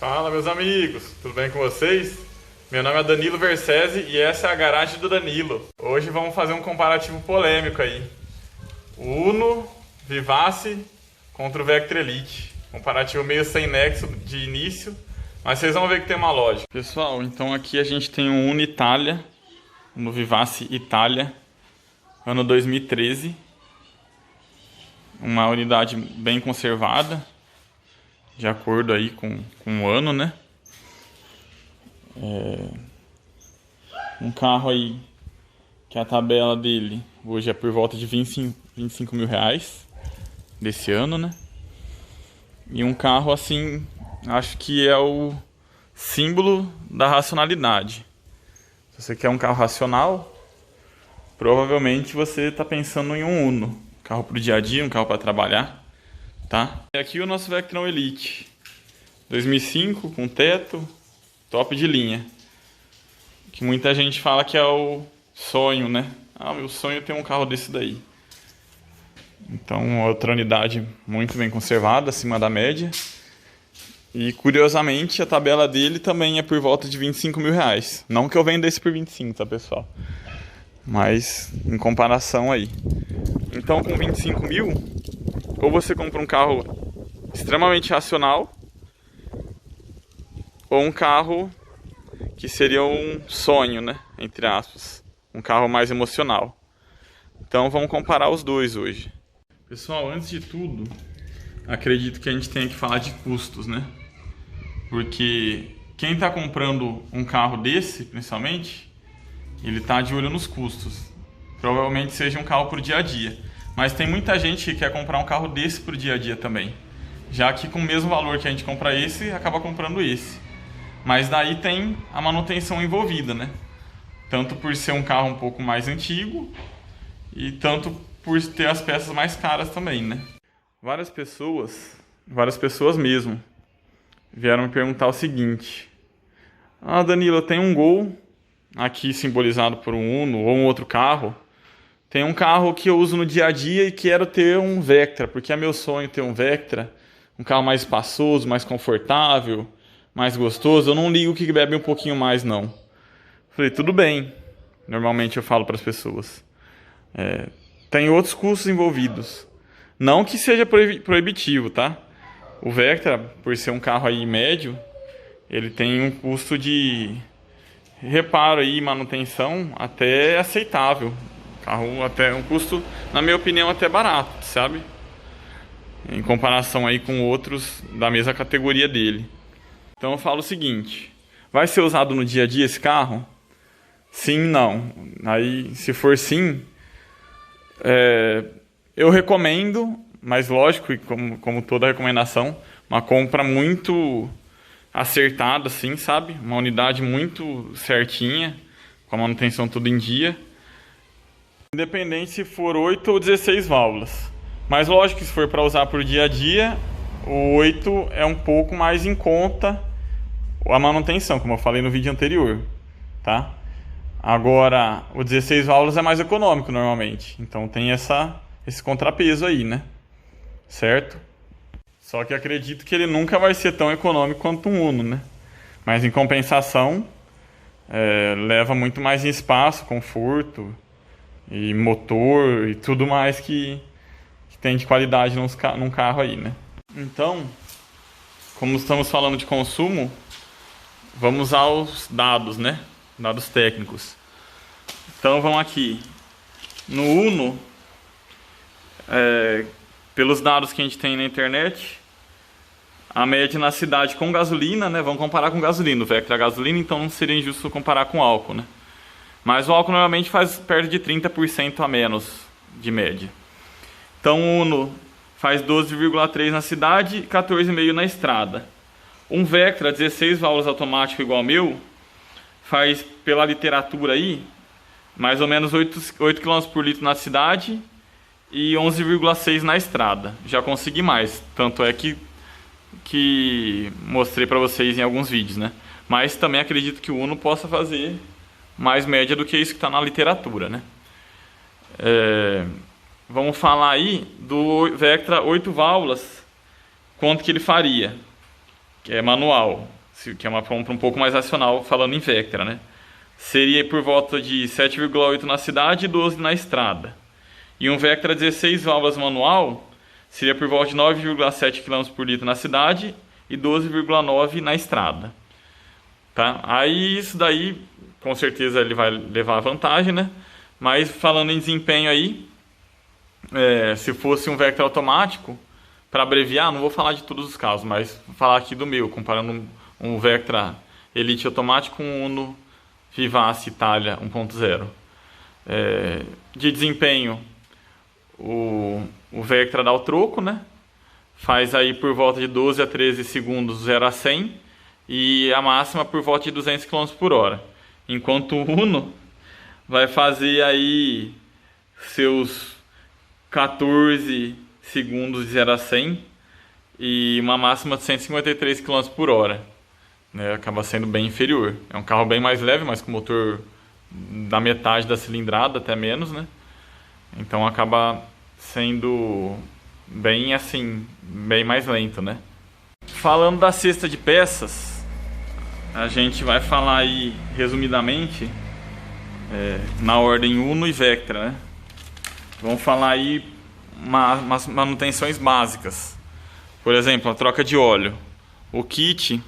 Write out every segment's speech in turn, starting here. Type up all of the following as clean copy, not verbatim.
Fala, meus amigos, tudo bem com vocês? Meu nome é Danilo Versese e essa é a garagem do Danilo. Hoje vamos fazer um comparativo polêmico aí. O Uno Vivace contra o Vectra Elite. Comparativo meio sem nexo de início, mas vocês vão ver que tem uma lógica. Pessoal, então aqui a gente tem um Uno Itália, Uno Vivace Itália, ano 2013. Uma unidade bem conservada, de acordo aí com o ano, né? Um carro aí que a tabela dele hoje é por volta de 25 mil reais desse ano, né? E um carro assim, acho que é o símbolo da racionalidade. Se você quer um carro racional, provavelmente você está pensando em um Uno. Um carro para o dia a dia, um carro para trabalhar. Tá? E aqui o nosso Vectrão Elite 2005 com teto, top de linha, que muita gente fala que é o sonho, né? Meu sonho é ter um carro desse daí. Então, outra unidade muito bem conservada, acima da média. E curiosamente a tabela dele também é por volta de 25 mil reais. Não que eu venda esse por 25, tá, pessoal? Mas em comparação aí. Então, com 25 mil, ou você compra um carro extremamente racional, ou um carro que seria um sonho, né? Entre aspas. Um carro mais emocional. Então vamos comparar os dois hoje. Pessoal, antes de tudo, acredito que a gente tenha que falar de custos, né? Porque quem está comprando um carro desse, principalmente, ele está de olho nos custos. Provavelmente seja um carro para o dia a dia. Mas tem muita gente que quer comprar um carro desse para o dia a dia também. Já que com o mesmo valor que a gente compra esse, acaba comprando esse. Mas daí tem a manutenção envolvida, né? Tanto por ser um carro um pouco mais antigo e tanto por ter as peças mais caras também, né? Várias pessoas mesmo, vieram me perguntar o seguinte: Danilo, eu tenho um Gol, aqui simbolizado por um Uno ou um outro carro. Tem um carro que eu uso no dia a dia e quero ter um Vectra, porque é meu sonho ter um Vectra, um carro mais espaçoso, mais confortável, mais gostoso. Eu não ligo que bebe um pouquinho mais, não. Falei, tudo bem. Normalmente eu falo para as pessoas. Tem outros custos envolvidos. Não que seja proibitivo, tá? O Vectra, por ser um carro aí médio, ele tem um custo de reparo aí, manutenção até aceitável. Carro até um custo, na minha opinião, até barato, sabe? Em comparação aí com outros da mesma categoria dele. Então eu falo o seguinte: vai ser usado no dia a dia esse carro? Sim, não. Aí, se for sim, eu recomendo, mas lógico, como toda recomendação, uma compra muito acertada, assim, sabe? Uma unidade muito certinha, com a manutenção tudo em dia. Independente se for 8 ou 16 válvulas. Mas lógico que se for para usar por dia a dia, o 8 é um pouco mais em conta a manutenção, como eu falei no vídeo anterior, tá? Agora, o 16 válvulas é mais econômico normalmente. Então tem esse contrapeso aí, né? Certo? Só que acredito que ele nunca vai ser tão econômico quanto um Uno, né? Mas em compensação, leva muito mais em espaço, conforto e motor e tudo mais que tem de qualidade num carro aí, né? Então, como estamos falando de consumo, vamos aos dados, né? Dados técnicos. Então vamos aqui. No Uno, pelos dados que a gente tem na internet, a média na cidade com gasolina, né? Vamos comparar com gasolina. O Vectra é gasolina, então não seria injusto comparar com álcool, né? Mas o álcool normalmente faz perto de 30% a menos de média. Então o Uno faz 12,3 na cidade e 14,5 na estrada. Um Vectra 16 válvulas automático igual ao meu faz, pela literatura aí, mais ou menos 8 km por litro na cidade e 11,6 na estrada. Já consegui mais, tanto é que mostrei para vocês em alguns vídeos, né? Mas também acredito que o Uno possa fazer mais média do que isso que está na literatura, né? Vamos falar aí do Vectra 8 válvulas, quanto que ele faria. que é manual, que é uma compra um pouco mais racional, falando em Vectra, né? Seria por volta de 7,8 na cidade e 12 na estrada. E um Vectra 16 válvulas manual seria por volta de 9,7 km por litro na cidade e 12,9 na estrada. Tá? Aí isso daí, com certeza ele vai levar vantagem, né? Mas falando em desempenho aí, se fosse um Vectra automático, para abreviar, não vou falar de todos os casos, mas vou falar aqui do meu, comparando um Vectra Elite automático com um Uno Vivace Italia 1.0. De desempenho, o Vectra dá o troco, né? Faz aí por volta de 12 a 13 segundos 0 a 100 e a máxima por volta de 200 km por hora. Enquanto o Uno vai fazer aí seus 14 segundos de 0 a 100 e uma máxima de 153 km por hora. Né? Acaba sendo bem inferior. É um carro bem mais leve, mas com motor da metade da cilindrada, até menos, né? Então acaba sendo bem assim, bem mais lento, né? Falando da cesta de peças, a gente vai falar aí resumidamente na ordem Uno e Vectra, né? Vamos falar aí umas manutenções básicas. Por exemplo, a troca de óleo. O kit,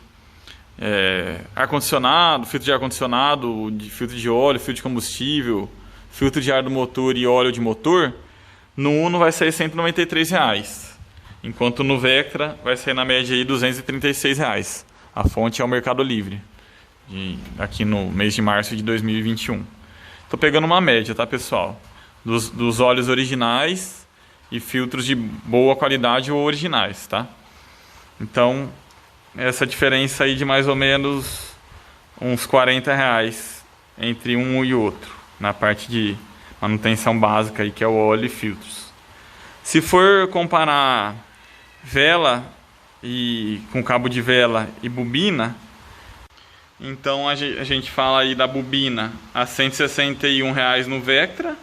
ar-condicionado, filtro de ar-condicionado, filtro de óleo, filtro de combustível, filtro de ar do motor e óleo de motor, no Uno vai sair R$ 193 reais, enquanto no Vectra vai sair na média aí R$ 236 reais. A fonte é o Mercado Livre, aqui no mês de março de 2021. Estou pegando uma média, tá, pessoal? Dos óleos originais e filtros de boa qualidade ou originais, tá? Então, essa diferença aí de mais ou menos uns R$ 40 reais entre um e outro, na parte de manutenção básica aí, que é o óleo e filtros. Se for comparar vela com cabo de vela e bobina, então a gente fala aí da bobina a R$ 161 reais no Vectra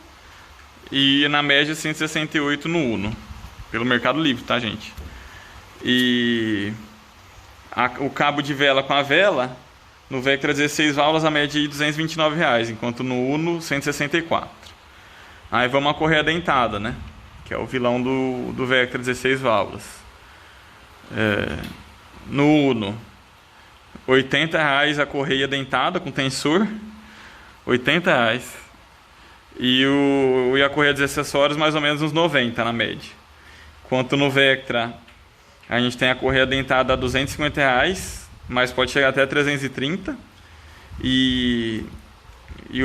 e na média 168 no Uno, pelo Mercado Livre, tá, gente? E o cabo de vela com a vela no Vectra 16 válvulas a média de R$ 229 reais, enquanto no Uno 164. Aí vamos à correia dentada, né? Que é o vilão do Vectra 16 válvulas. No Uno, R$ 80 reais a correia dentada com tensor, R$ 80 reais. E a correia dos acessórios mais ou menos uns 90 na média. Enquanto no Vectra a gente tem a correia dentada a R$ 250 reais, mas pode chegar até 330. E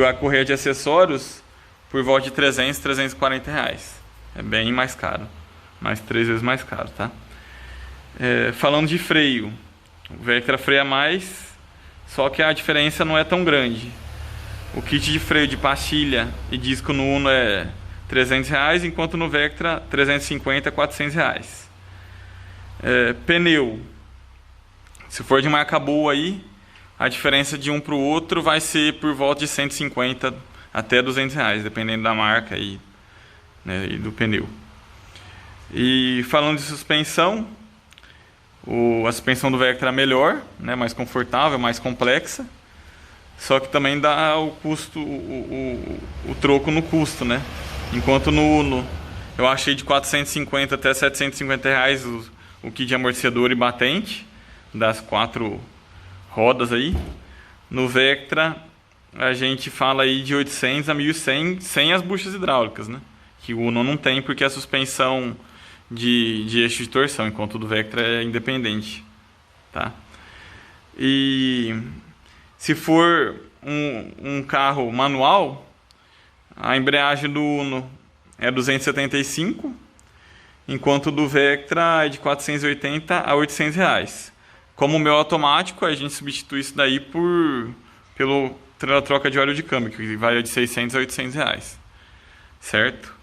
a correia de acessórios por volta de 300, 340 reais. É bem mais caro. Mais 3 vezes mais caro, tá? Falando de freio, o Vectra freia mais, só que a diferença não é tão grande. O kit de freio de pastilha e disco no Uno é R$ 300 reais, enquanto no Vectra 350, 400 reais. Pneu, se for de marca boa aí, a diferença de um para o outro vai ser por volta de 150 até 200 reais, dependendo da marca e do pneu. E falando de suspensão, a suspensão do Vectra é melhor, né, mais confortável, mais complexa, só que também dá o custo, o troco no custo, né? Enquanto no Uno eu achei de 450 até 750 reais o kit de amortecedor e batente das 4 rodas aí. No Vectra a gente fala aí de 800 a 1.100 sem as buchas hidráulicas, né? Que o Uno não tem porque a suspensão de eixo de torção, enquanto o do Vectra é independente, tá? E se for um carro manual, a embreagem do Uno é 275, enquanto o do Vectra é de 480 a 800 reais. Como o meu automático, a gente substitui isso daí pela troca de óleo de câmbio, que vai de 600 a 800 reais, certo?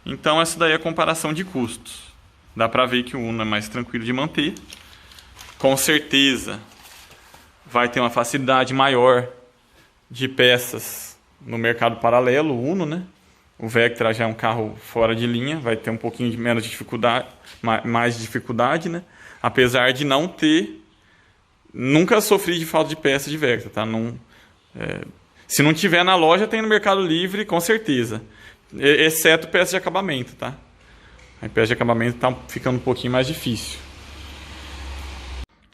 Então essa daí é a comparação de custos. Dá pra ver que o Uno é mais tranquilo de manter. Com certeza vai ter uma facilidade maior de peças no mercado paralelo, o Uno, né? O Vectra já é um carro fora de linha, vai ter um pouquinho de menos dificuldade, mais dificuldade, né? Apesar de não ter nunca sofri de falta de peça de Vectra, tá? Não, se não tiver na loja, tem no Mercado Livre, com certeza. Exceto peça de acabamento, tá? A peça de acabamento tá ficando um pouquinho mais difícil.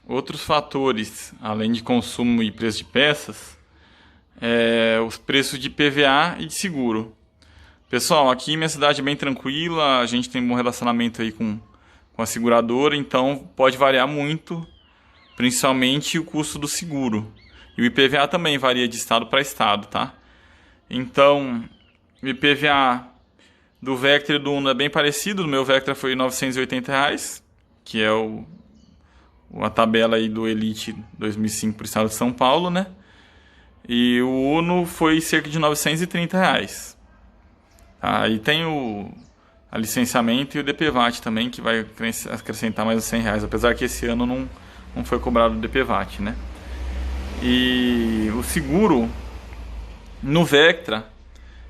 Outros fatores, além de consumo e preço de peças, os preços de PVA e de seguro. Pessoal, aqui minha cidade é bem tranquila, a gente tem um bom relacionamento aí com a seguradora, então pode variar muito, principalmente o custo do seguro. E o IPVA também varia de estado para estado, tá? Então, o IPVA do Vectra e do Uno é bem parecido. No meu Vectra foi R$ 980, que é a tabela aí do Elite 2005 para o estado de São Paulo, né? E o Uno foi cerca de R$ 930. Aí tem a licenciamento e o DPVAT também, que vai acrescentar mais uns R$ 100, apesar que esse ano não foi cobrado o DPVAT, né? E o seguro no Vectra,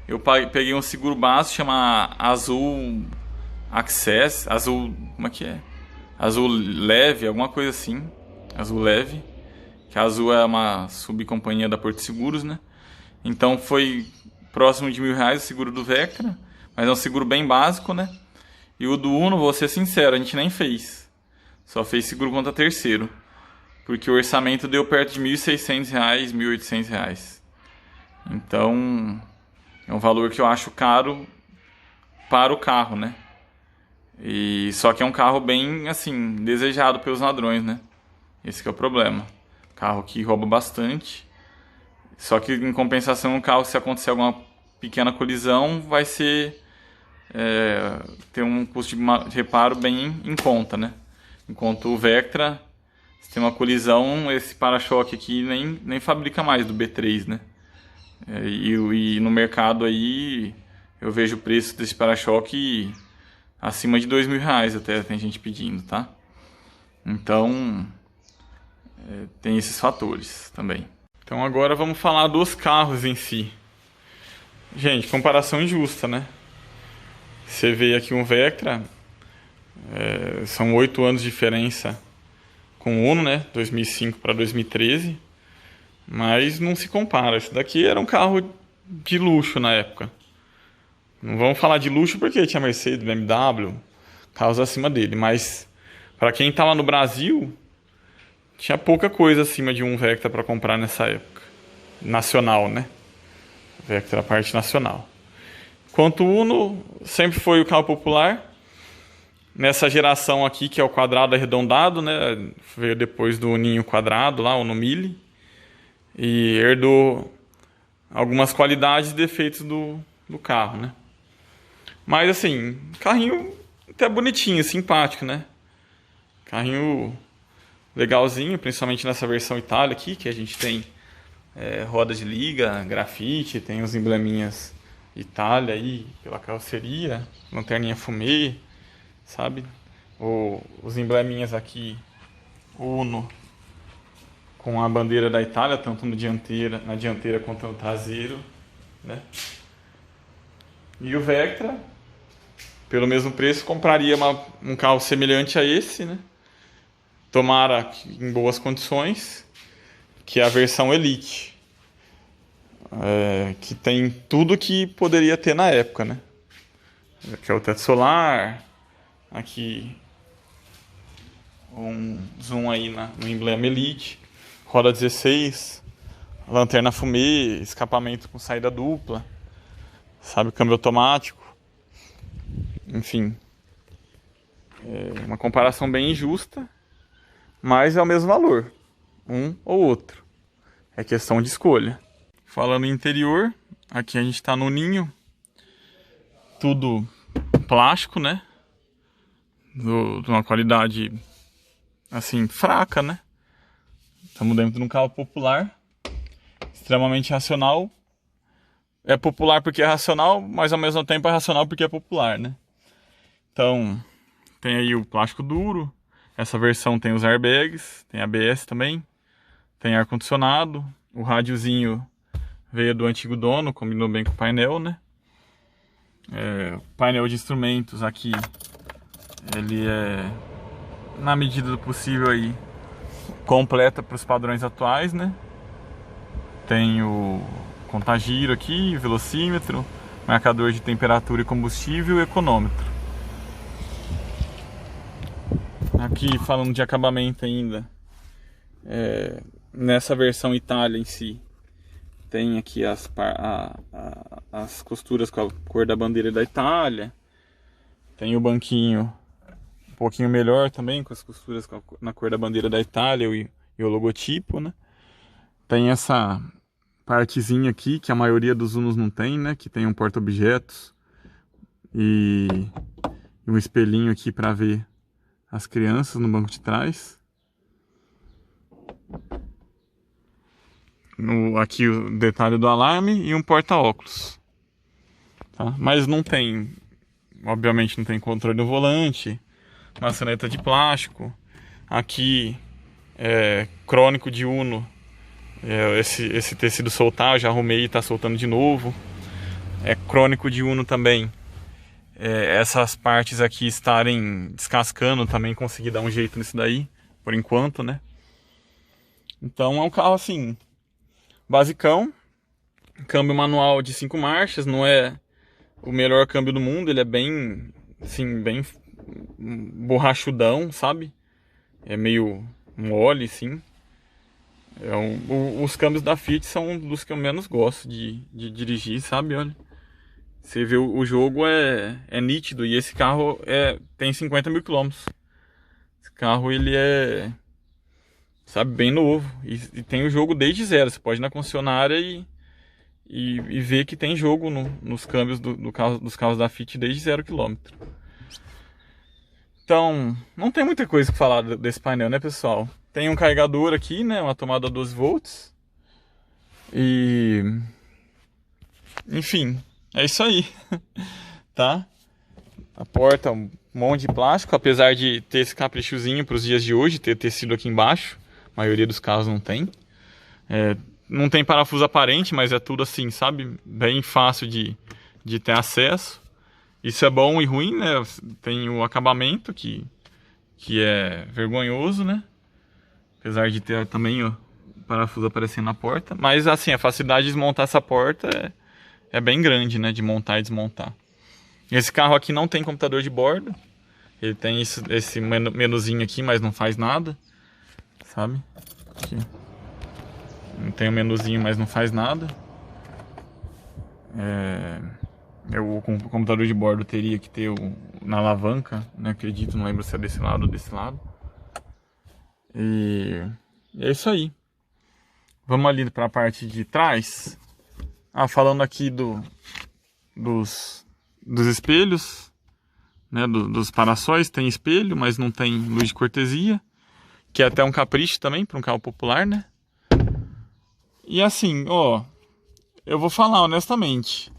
eu peguei um seguro básico, chama Azul Access, Azul, como é que é? Azul Leve, alguma coisa assim, Azul Leve, que a Azul é uma subcompanhia da Porto Seguros, né? Então foi próximo de R$ 1.000 o seguro do Vectra, mas é um seguro bem básico, né? E o do Uno, vou ser sincero, a gente nem fez, só fez seguro contra terceiro, porque o orçamento deu perto de R$ 1.600, R$ 1.800. Então, é um valor que eu acho caro para o carro, né? E só que é um carro bem, assim, desejado pelos ladrões, né? Esse que é o problema. Carro que rouba bastante. Só que, em compensação, o carro, se acontecer alguma pequena colisão, vai ser... ter um custo de reparo bem em conta, né? Enquanto o Vectra, se tem uma colisão, esse para-choque aqui nem fabrica mais do B3, né? E no mercado aí, eu vejo o preço desse para-choque acima de R$ 2.000 até, tem gente pedindo, tá? Então, tem esses fatores também. Então agora vamos falar dos carros em si. Gente, comparação injusta, né? Você vê aqui um Vectra, são 8 anos de diferença com o Uno, né? 2005 para 2013. Mas não se compara. Esse daqui era um carro de luxo na época. Não vamos falar de luxo porque tinha Mercedes, BMW, carros acima dele. Mas para quem estava no Brasil, tinha pouca coisa acima de um Vectra para comprar nessa época. Nacional, né? Vectra a parte nacional. Enquanto o Uno sempre foi o carro popular. Nessa geração aqui, que é o quadrado arredondado, né? Veio depois do Uninho quadrado lá, o Uno Mille. E herdou algumas qualidades e defeitos do carro, né? Mas assim, carrinho até bonitinho, simpático, né? Carrinho legalzinho, principalmente nessa versão Itália aqui, que a gente tem roda de liga, grafite, tem os embleminhas Itália aí pela carroceria, lanterninha fumê, sabe? Os embleminhas aqui, Uno, com a bandeira da Itália, tanto na dianteira quanto no traseiro, né? E o Vectra, pelo mesmo preço, compraria um carro semelhante a esse, né? Tomara em boas condições, que é a versão Elite, que tem tudo que poderia ter na época, né? Aqui é o teto solar, aqui um zoom aí no emblema Elite, roda 16, lanterna fumê, escapamento com saída dupla, sabe, câmbio automático, enfim, uma comparação bem injusta, mas é o mesmo valor, um ou outro, é questão de escolha. Falando em interior, aqui a gente está no ninho, tudo plástico, né, de uma qualidade assim fraca, né? Estamos dentro de um carro popular, extremamente racional. É popular porque é racional, mas ao mesmo tempo é racional porque é popular, né? Então, tem aí o plástico duro. Essa versão tem os airbags, tem ABS também, tem ar-condicionado. O rádiozinho veio do antigo dono, combinou bem com o painel, né? O painel de instrumentos aqui, ele é, na medida do possível aí, completa para os padrões atuais, né? Tem o contagiro aqui, velocímetro, marcador de temperatura e combustível e econômetro. Aqui falando de acabamento ainda, nessa versão Itália em si, tem aqui as costuras com a cor da bandeira da Itália. Tem o banquinho um pouquinho melhor também, com as costuras na cor da bandeira da Itália e o logotipo, né? Tem essa partezinha aqui que a maioria dos Unos não tem, né? Que tem um porta-objetos e um espelhinho aqui para ver as crianças no banco de trás. Aqui o detalhe do alarme e um porta-óculos, tá? Mas não tem, obviamente não tem controle do volante, maçaneta de plástico. Aqui crônico de Uno, esse tecido soltar, eu já arrumei e tá soltando de novo. É crônico de Uno também, essas partes aqui estarem descascando, também consegui dar um jeito nisso daí, por enquanto, né? Então é um carro assim, basicão, câmbio manual de 5 marchas, não é o melhor câmbio do mundo, ele é bem, assim, bem borrachudão, sabe? É meio mole, sim. Os câmbios da Fiat são um dos que eu menos gosto de dirigir, sabe? Olha, você vê o jogo é nítido, e esse carro tem 50 mil quilômetros. Esse carro, ele sabe, bem novo, e tem o jogo desde zero. Você pode ir na concessionária e ver que tem jogo nos câmbios dos carros da Fiat desde 0 km. Então, não tem muita coisa que falar desse painel, né, pessoal? Tem um carregador aqui, né, uma tomada 12 volts. E enfim, é isso aí. Tá? A porta, um monte de plástico, apesar de ter esse caprichozinho para os dias de hoje, ter tecido aqui embaixo. A maioria dos carros não tem. Não tem parafuso aparente, mas é tudo assim, sabe? Bem fácil de ter acesso. Isso é bom e ruim, né? Tem o acabamento, que é vergonhoso, né? Apesar de ter também o parafuso aparecendo na porta. Mas assim, a facilidade de desmontar essa porta é bem grande, né? De montar e desmontar. Esse carro aqui não tem computador de bordo. Ele tem esse menuzinho aqui, mas não faz nada, sabe? Aqui. Não tem o menuzinho, mas não faz nada. O computador de bordo teria que ter na alavanca, né? Acredito, não lembro se é desse lado ou desse lado. E é isso aí. Vamos ali para a parte de trás. Falando aqui dos espelhos, né? Dos para-sóis. Tem espelho, mas não tem luz de cortesia, que é até um capricho também para um carro popular, né? E assim, eu vou falar honestamente,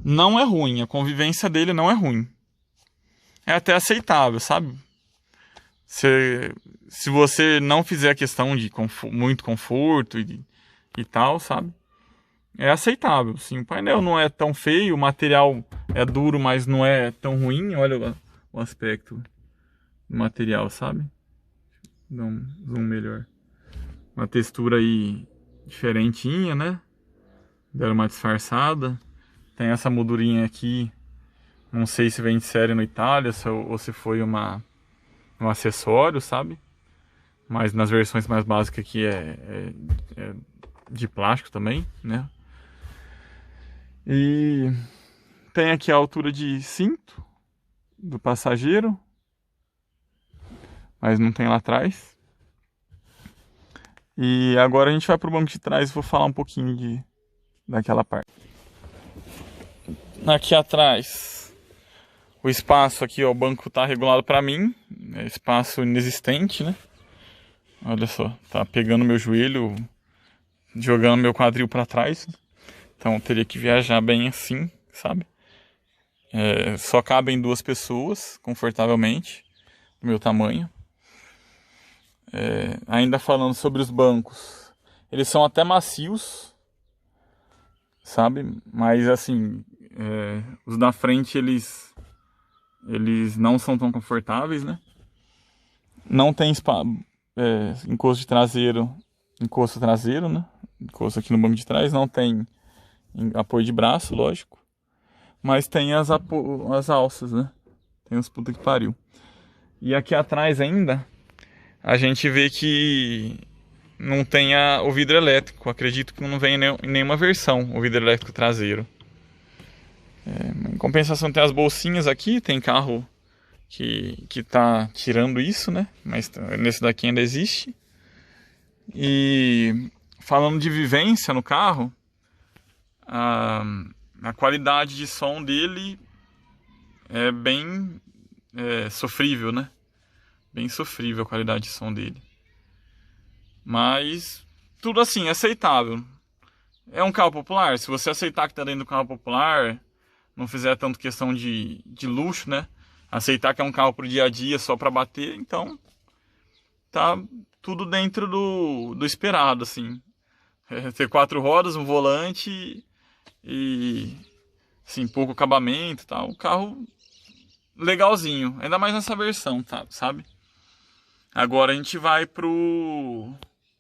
não é ruim, a convivência dele não é ruim. É até aceitável, sabe? Se você não fizer a questão de muito conforto e tal, sabe? É aceitável, sim. O painel não é tão feio, o material é duro, mas não é tão ruim. Olha o aspecto do material, sabe? Dá um zoom melhor. Uma textura aí diferentinha, né? Deram uma disfarçada. Tem essa moldurinha aqui. Não sei se vem de série no Itália ou se foi um acessório, sabe? Mas nas versões mais básicas aqui é de plástico também, né? E tem aqui a altura de cinto do passageiro, mas não tem lá atrás. E agora a gente vai para o banco de trás e vou falar um pouquinho daquela parte. Aqui atrás, o espaço aqui, o banco está regulado para mim, é espaço inexistente, né? Olha só, tá pegando meu joelho, jogando meu quadril para trás. Então eu teria que viajar bem assim, sabe? Só cabem 2 pessoas, confortavelmente, do meu tamanho. Ainda falando sobre os bancos, eles são até macios, sabe? Mas assim, os da frente eles não são tão confortáveis, né? Não tem encosto traseiro, né? Encosto aqui no banco de trás, não tem apoio de braço, lógico. Mas tem as alças, né? Tem uns puta que pariu. E aqui atrás ainda, a gente vê que não tem o vidro elétrico. Acredito que não vem em nenhuma versão o vidro elétrico traseiro. Em compensação tem as bolsinhas aqui, tem carro que tá tirando isso, né? Mas nesse daqui ainda existe. E falando de vivência no carro, a qualidade de som dele é bem sofrível, né? Bem sofrível a qualidade de som dele. Mas tudo assim, aceitável. É um carro popular, se você aceitar que tá dentro do carro popular, não fizer tanto questão de luxo, né? Aceitar que é um carro pro dia a dia só para bater, então tá tudo dentro do esperado, assim. Ter 4 rodas, um volante e assim, pouco acabamento e tal. Um carro legalzinho, ainda mais nessa versão, tá, sabe? Agora a gente vai pro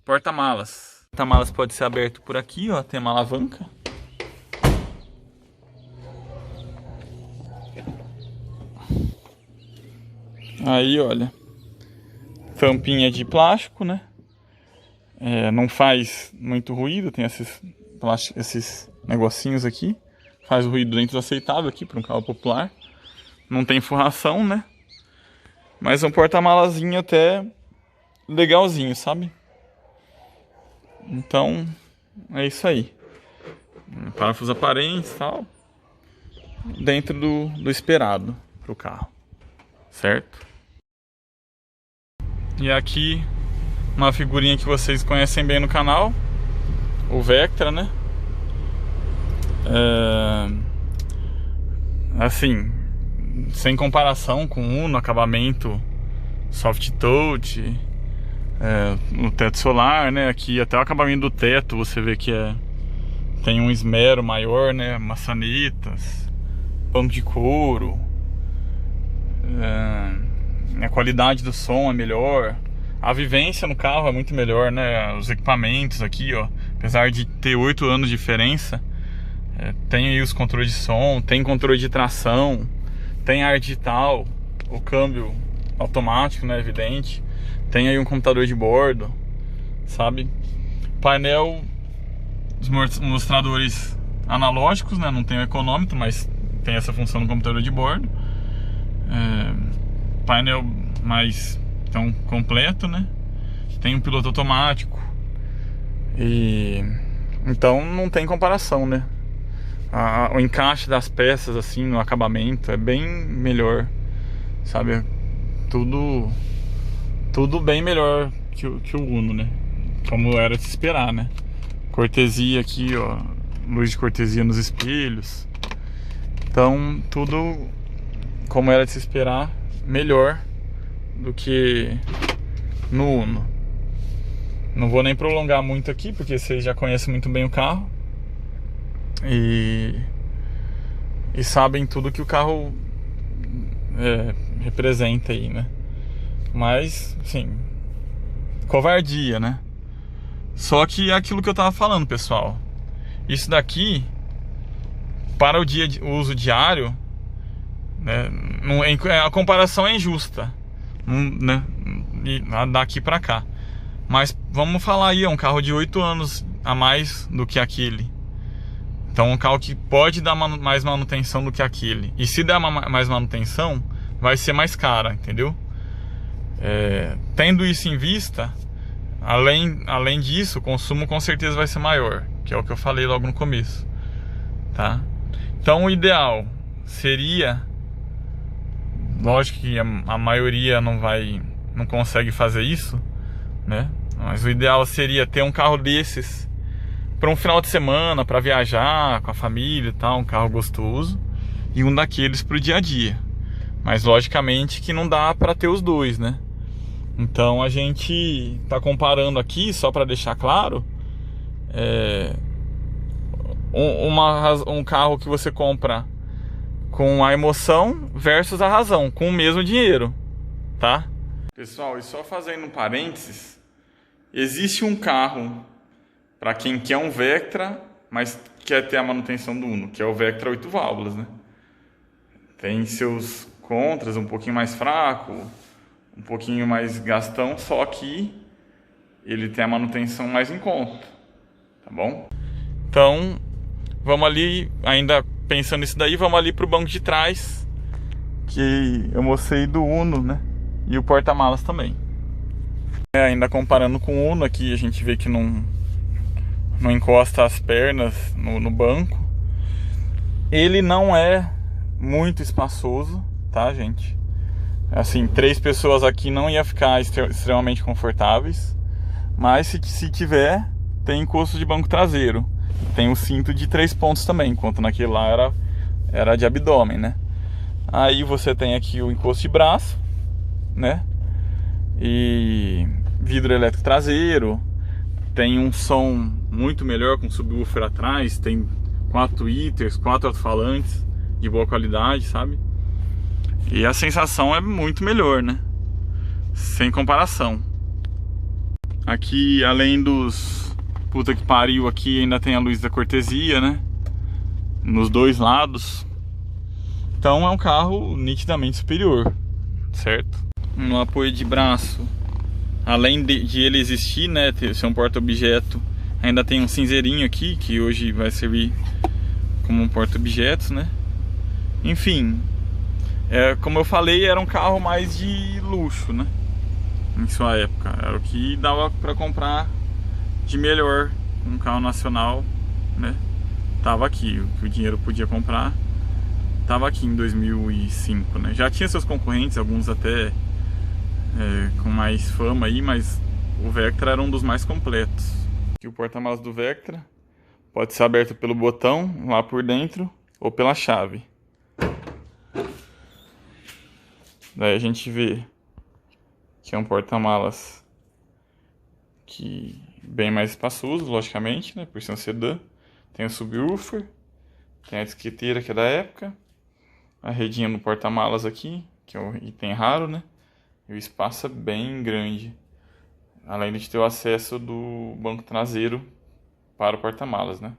porta-malas. O porta-malas pode ser aberto por aqui, ó, tem uma alavanca. Aí, olha, tampinha de plástico, né? Não faz muito ruído, tem esses negocinhos aqui. Faz o ruído dentro do aceitável aqui para um carro popular. Não tem forração, né? Mas é um porta-malazinho até legalzinho, sabe? Então, é isso aí. Parafusos aparentes e tal. Dentro do esperado pro carro. Certo? E aqui, uma figurinha que vocês conhecem bem no canal. O Vectra, né? Assim, sem comparação com o Uno, acabamento soft touch, no teto solar, né? Aqui até o acabamento do teto você vê que tem um esmero maior, né? Maçanetas, banco de couro, a qualidade do som é melhor, a vivência no carro é muito melhor, né? Os equipamentos aqui, ó, apesar de ter 8 anos de diferença, tem aí os controles de som, tem controle de tração, tem ar digital, o câmbio automático, né, evidente. Tem aí um computador de bordo, sabe? Painel, os mostradores analógicos, né, não tem o econômetro, mas tem essa função no computador de bordo. Painel mais então completo, né? Tem um piloto automático. E então não tem comparação, né? O encaixe das peças assim no acabamento é bem melhor, sabe? Tudo bem melhor que o Uno, né? Como era de se esperar, né? Cortesia aqui, ó, luz de cortesia nos espelhos. Então, tudo como era de se esperar, melhor do que no Uno. Não vou nem prolongar muito aqui, porque vocês já conhecem muito bem o carro e sabem tudo que o carro representa aí, né? Mas, assim, covardia, né? Só que é aquilo que eu tava falando, pessoal. Isso daqui, para o uso diário, né, a comparação é injusta, né? Daqui pra cá. Mas vamos falar aí, é um carro de 8 anos a mais do que aquele. Então é um carro que pode dar mais manutenção do que aquele. E se der mais manutenção, vai ser mais cara, entendeu? Tendo isso em vista, além disso, o consumo com certeza vai ser maior, que é o que eu falei logo no começo, tá? Então o ideal seria, lógico que a maioria não consegue fazer isso, né? Mas o ideal seria ter um carro desses para um final de semana, para viajar com a família e tal, um carro gostoso, e um daqueles para o dia a dia. Mas logicamente que não dá para ter os dois, né? Então a gente tá comparando aqui, só para deixar claro, um carro que você compra com a emoção versus a razão, com o mesmo dinheiro, tá? Pessoal, e só fazendo um parênteses, existe um carro para quem quer um Vectra, mas quer ter a manutenção do Uno, que é o Vectra 8 válvulas, né? Tem seus contras, um pouquinho mais fraco, um pouquinho mais gastão, só que ele tem a manutenção mais em conta, tá bom? Então, vamos ali, ainda pensando nisso daí, vamos ali pro banco de trás, que eu mostrei do Uno, né? E o porta-malas também. Ainda comparando com o Uno aqui, a gente vê que não encosta as pernas no banco. Ele não é muito espaçoso, tá, gente? Assim, 3 pessoas aqui não ia ficar extremamente confortáveis. Mas se tiver, tem encosto de banco traseiro. Tem o cinto de 3 pontos também, enquanto naquele lá era de abdômen, né? Aí você tem aqui o encosto de braço, né? E vidro elétrico traseiro. Tem um som muito melhor com subwoofer atrás. Tem 4 tweeters, 4 alto-falantes de boa qualidade, sabe? E a sensação é muito melhor, né? Sem comparação. Aqui, além dos puta que pariu, aqui ainda tem a luz da cortesia, né? Nos 2 lados. Então é um carro nitidamente superior, certo? No apoio de braço, além de ele existir, né, ser um porta-objeto, ainda tem um cinzeirinho aqui, que hoje vai servir como um porta-objetos, né? Enfim, como eu falei, era um carro mais de luxo, né? Em sua época, era o que dava para comprar de melhor um carro nacional, né? Tava aqui, o que o dinheiro podia comprar tava aqui em 2005, né? Já tinha seus concorrentes, alguns até com mais fama aí, mas o Vectra era um dos mais completos. Aqui o porta-malas do Vectra pode ser aberto pelo botão lá por dentro ou pela chave. Daí a gente vê que é um porta-malas que bem mais espaçoso, logicamente, né, por ser um sedã. Tem o subwoofer, tem a disqueteira que é da época, a redinha no porta-malas aqui, que é um item raro, né? E o espaço é bem grande, além de ter o acesso do banco traseiro para o porta-malas, né?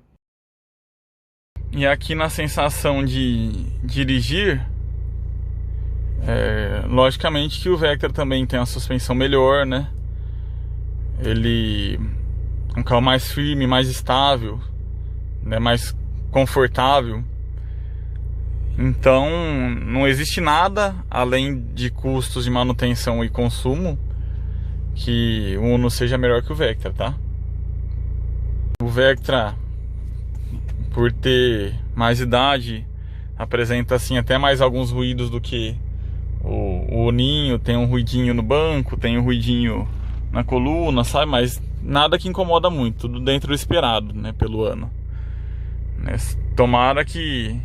E aqui na sensação de dirigir, logicamente que o Vectra também tem uma suspensão melhor, né? Ele é um carro mais firme, mais estável, né? Mais confortável. Então não existe nada além de custos de manutenção e consumo que o Uno seja melhor que o Vectra, tá? O Vectra, por ter mais idade, apresenta assim até mais alguns ruídos do que o Uninho. Tem um ruidinho no banco, tem um ruidinho na coluna, sabe? Mas nada que incomoda muito, tudo dentro do esperado, né, pelo ano. Tomara que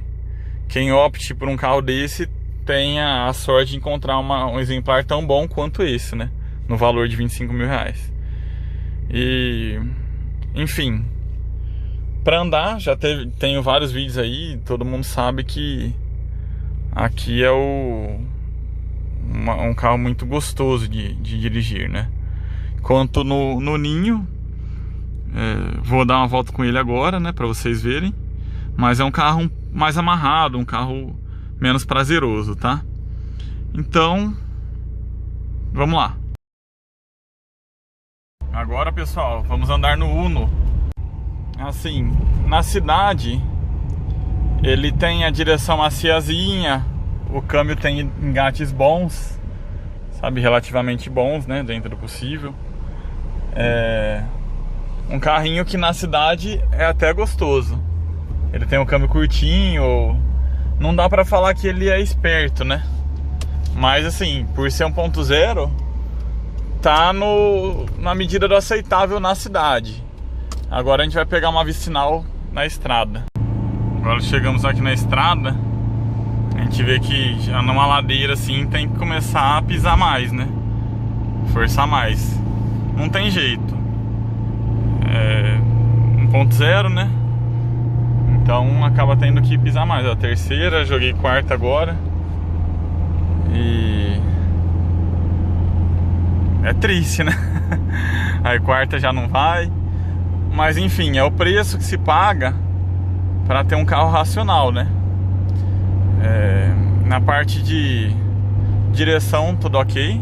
quem opte por um carro desse tenha a sorte de encontrar um exemplar tão bom quanto esse, né? No valor de R$25 mil. E, enfim, para andar, tenho vários vídeos aí, todo mundo sabe que aqui é um carro muito gostoso de dirigir, né? Quanto no Ninho, vou dar uma volta com ele agora, né, para vocês verem. Mas é um carro mais amarrado, um carro menos prazeroso, tá? Então, vamos lá. Agora, pessoal, vamos andar no Uno. Assim, na cidade, ele tem a direção maciazinha, o câmbio tem engates bons, sabe, relativamente bons, né, dentro do possível. Um carrinho que na cidade é até gostoso. Ele tem um câmbio curtinho, não dá pra falar que ele é esperto, né? Mas assim, por ser 1.0, tá na medida do aceitável na cidade. Agora a gente vai pegar uma vicinal na estrada. Agora chegamos aqui na estrada, a gente vê que já numa ladeira assim tem que começar a pisar mais, né? Forçar mais. Não tem jeito. 1.0, né? Então acaba tendo que pisar mais. A terceira, joguei quarta agora. E é triste, né? Aí quarta já não vai. Mas enfim, é o preço que se paga para ter um carro racional, né? Na parte de direção, tudo ok.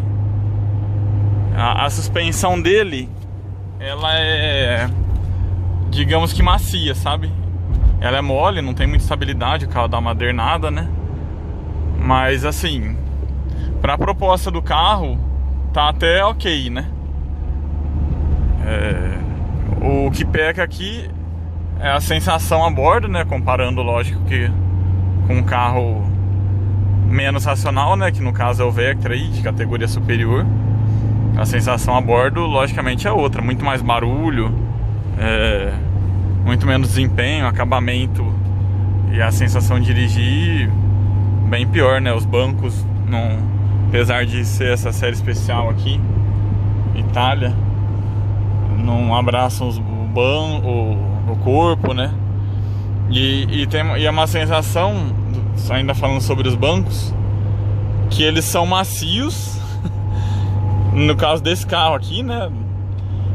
A suspensão dele, ela é, digamos que macia, sabe? Ela é mole, não tem muita estabilidade, o carro dá uma adernada, né? Mas assim, pra proposta do carro, tá até ok, né? O que peca aqui é a sensação a bordo, né? Comparando, lógico, que com um carro menos racional, né? Que no caso é o Vectra aí, de categoria superior. A sensação a bordo, logicamente, é outra. Muito mais barulho, muito menos desempenho, acabamento e a sensação de dirigir bem pior, né? Os bancos, não, apesar de ser essa série especial aqui, Itália, não abraçam o corpo, né? E é uma sensação, ainda falando sobre os bancos, que eles são macios. No caso desse carro aqui, né?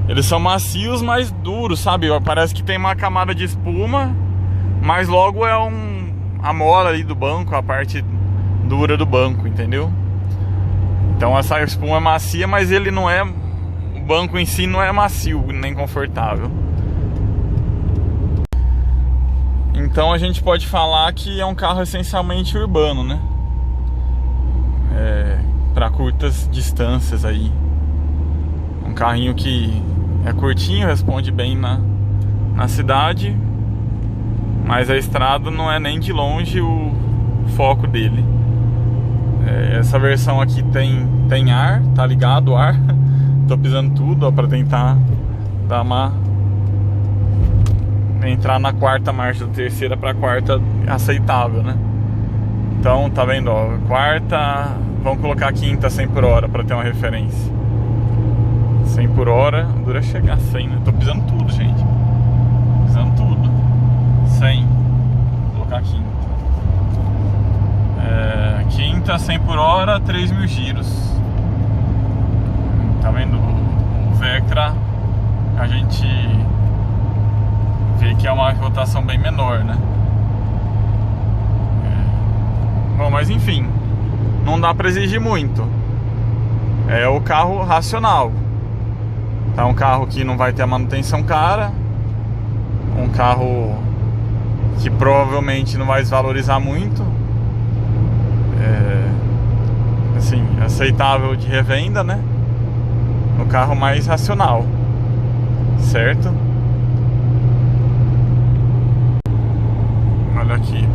Eles são macios, mas duros, sabe? Parece que tem uma camada de espuma, mas logo é a mola ali do banco, a parte dura do banco, entendeu? Então essa espuma é macia, mas ele não é... O banco em si não é macio, nem confortável. Então a gente pode falar que é um carro essencialmente urbano, né? Para curtas distâncias aí. Um carrinho que é curtinho, responde bem na cidade, mas a estrada não é nem de longe o foco dele. Essa versão aqui tem ar, tá ligado o ar. Tô pisando tudo, ó, pra tentar dar entrar na quarta marcha, da terceira pra quarta aceitável, né? Então, tá vendo, ó, quarta, vamos colocar a quinta 100 por hora pra ter uma referência. 100 por hora, dura chegar a 100, né? Tô pisando tudo, gente. Pisando tudo. 100. Vou colocar a quinta. Quinta, 100 por hora, 3.000 giros. Tá vendo? O Vectra, a gente vê que é uma rotação bem menor, né? Bom, mas enfim, não dá pra exigir muito. É o carro racional. Tá, um carro que não vai ter a manutenção cara, um carro que provavelmente não vai desvalorizar muito, assim, aceitável de revenda, né? Um carro mais racional, certo? Olha aqui,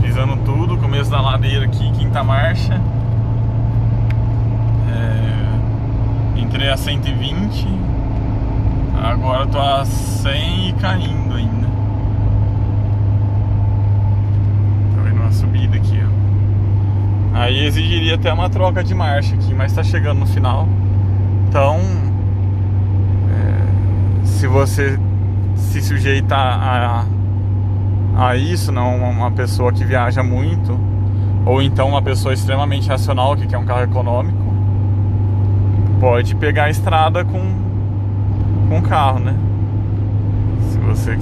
pisando tudo, começo da ladeira aqui, quinta marcha. Entrei a 120, agora tô a 100 e caindo ainda. Tá vendo uma subida aqui, ó. Aí exigiria até uma troca de marcha aqui, mas tá chegando no final. Então, se você se sujeita a isso, não uma pessoa que viaja muito, ou então uma pessoa extremamente racional que quer um carro econômico, pode pegar a estrada com o carro, né? Se você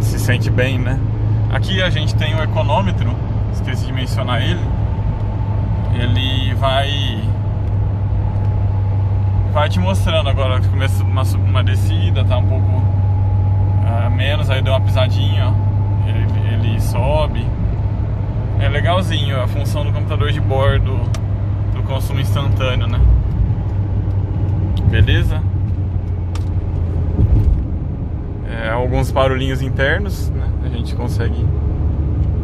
se sente bem, né? Aqui a gente tem o econômetro, esqueci de mencionar ele. Ele vai te mostrando agora que começa uma descida, tá um pouco menos, aí deu uma pisadinha, ó. Ele sobe. É legalzinho a função do computador de bordo do consumo instantâneo, né? Beleza? Alguns barulhinhos internos, né? A gente consegue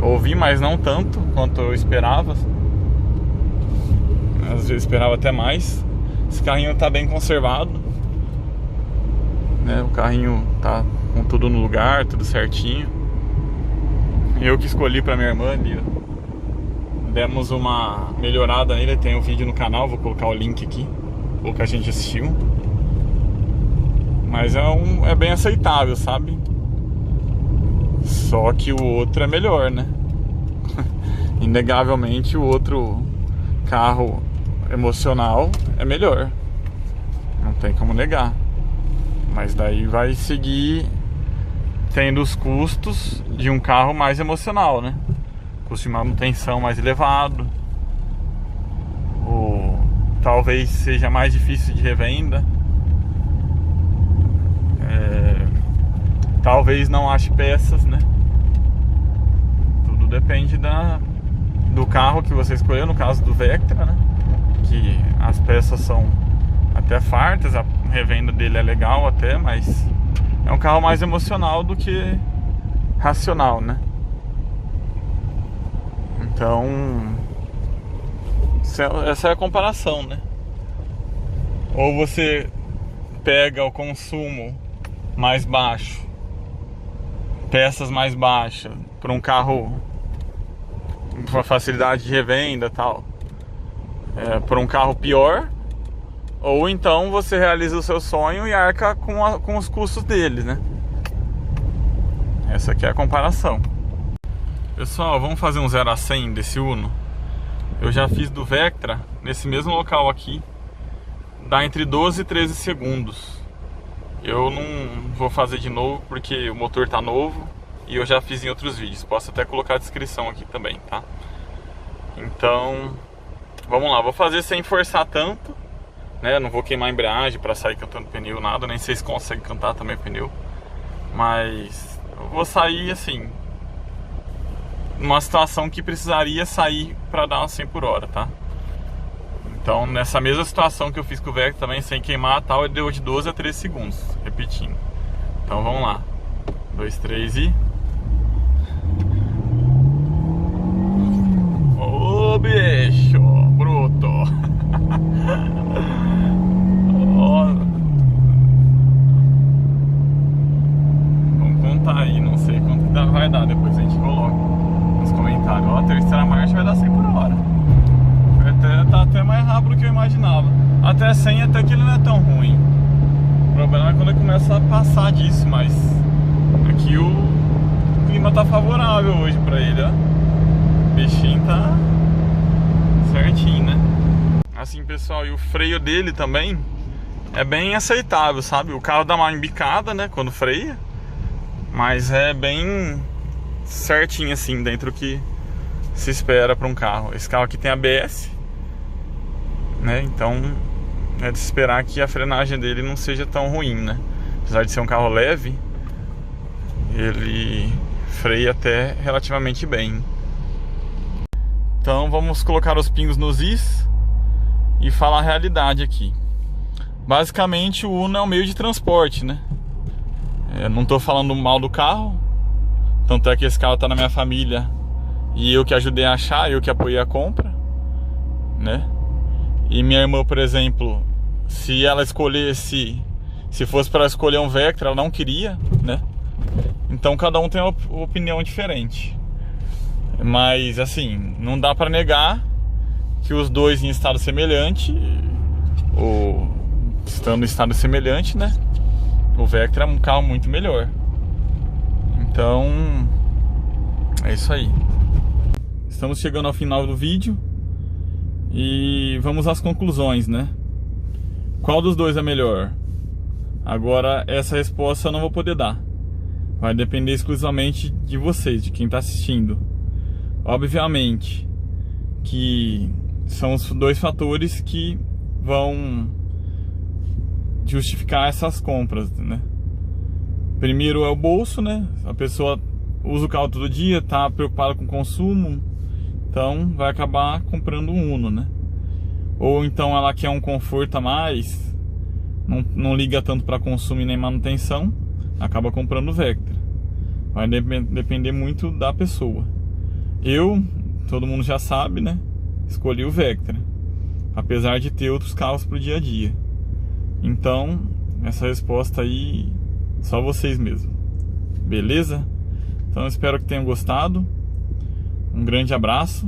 ouvir, mas não tanto quanto eu esperava. Às vezes esperava até mais. Esse carrinho tá bem conservado, né? O carrinho tá com tudo no lugar, tudo certinho. Eu que escolhi pra minha irmã ali, ó. Demos uma melhorada nele, tem um vídeo no canal, vou colocar o link aqui, o que a gente assistiu. Mas é bem aceitável, sabe? Só que o outro é melhor, né? Inegavelmente o outro carro emocional é melhor. Não tem como negar. Mas daí vai seguir tendo os custos de um carro mais emocional, né? Custo de manutenção mais elevado. Ou talvez seja mais difícil de revenda. Talvez não ache peças, né? Tudo depende do carro que você escolheu, no caso do Vectra, né? Que as peças são até fartas, a revenda dele é legal até, mas é um carro mais emocional do que racional, né? Então, essa é a comparação, né? Ou você pega o consumo mais baixo, peças mais baixas, para um carro com facilidade de revenda e tal, por um carro pior, ou então você realiza o seu sonho e arca com os custos dele, né? Essa aqui é a comparação. Pessoal, vamos fazer um 0 a 100 desse Uno. Eu já fiz do Vectra nesse mesmo local aqui, dá entre 12 e 13 segundos. Eu não vou fazer de novo porque o motor tá novo e eu já fiz em outros vídeos. Posso até colocar a descrição aqui também, tá? Então, vamos lá. Vou fazer sem forçar tanto, né? Não vou queimar a embreagem para sair cantando pneu, nada. Nem sei se consegue cantar também pneu. Mas eu vou sair assim, numa situação que precisaria sair para dar 100 por hora, tá? Então, nessa mesma situação que eu fiz com o Vectra também, sem queimar tal, ele deu de 12 a 13 segundos, repetindo. Então, vamos lá. 2, 3 e... Ô, bicho, bruto! Vamos contar aí, não sei quanto vai dar, depois a gente coloca nos comentários. Ó, a terceira marcha vai dar 100 por hora. Tá até mais rápido do que eu imaginava. Até 100 até que ele não é tão ruim. O problema é quando ele começa a passar disso, mas aqui o clima tá favorável hoje pra ele, ó. O bichinho tá certinho, né? Assim, pessoal, e o freio dele também é bem aceitável, sabe? O carro dá uma embicada, né, quando freia, mas é bem certinho assim, dentro do que se espera para um carro. Esse carro aqui tem ABS, né? Então é de esperar que a frenagem dele não seja tão ruim, né? Apesar de ser um carro leve, ele freia até relativamente bem. Então vamos colocar os pingos nos is e falar a realidade aqui. Basicamente o Uno é um meio de transporte, né? Eu não tô falando mal do carro, tanto é que esse carro tá na minha família e eu que ajudei a achar, eu que apoiei a compra, né? E minha irmã, por exemplo, se ela escolhesse, se fosse para escolher um Vectra, ela não queria, né? Então cada um tem uma opinião diferente. Mas assim, não dá para negar que os dois em estado semelhante, ou estando em estado semelhante, né? O Vectra é um carro muito melhor. Então, é isso aí. Estamos chegando ao final do vídeo e vamos às conclusões, né? Qual dos dois é melhor? Agora, essa resposta eu não vou poder dar. Vai depender exclusivamente de vocês, de quem está assistindo. Obviamente que são os dois fatores que vão justificar essas compras, né? Primeiro é o bolso, né? A pessoa usa o carro todo dia, tá preocupada com o consumo, então vai acabar comprando um Uno, né? Ou então ela quer um conforto a mais, não liga tanto para consumo e nem manutenção, acaba comprando o Vectra. Vai depender muito da pessoa. Eu, todo mundo já sabe, né? Escolhi o Vectra, apesar de ter outros carros pro dia a dia. Então, essa resposta aí, só vocês mesmo. Beleza? Então, espero que tenham gostado. Um grande abraço.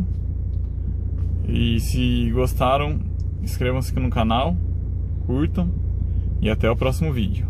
E se gostaram, inscrevam-se aqui no canal, curtam e até o próximo vídeo.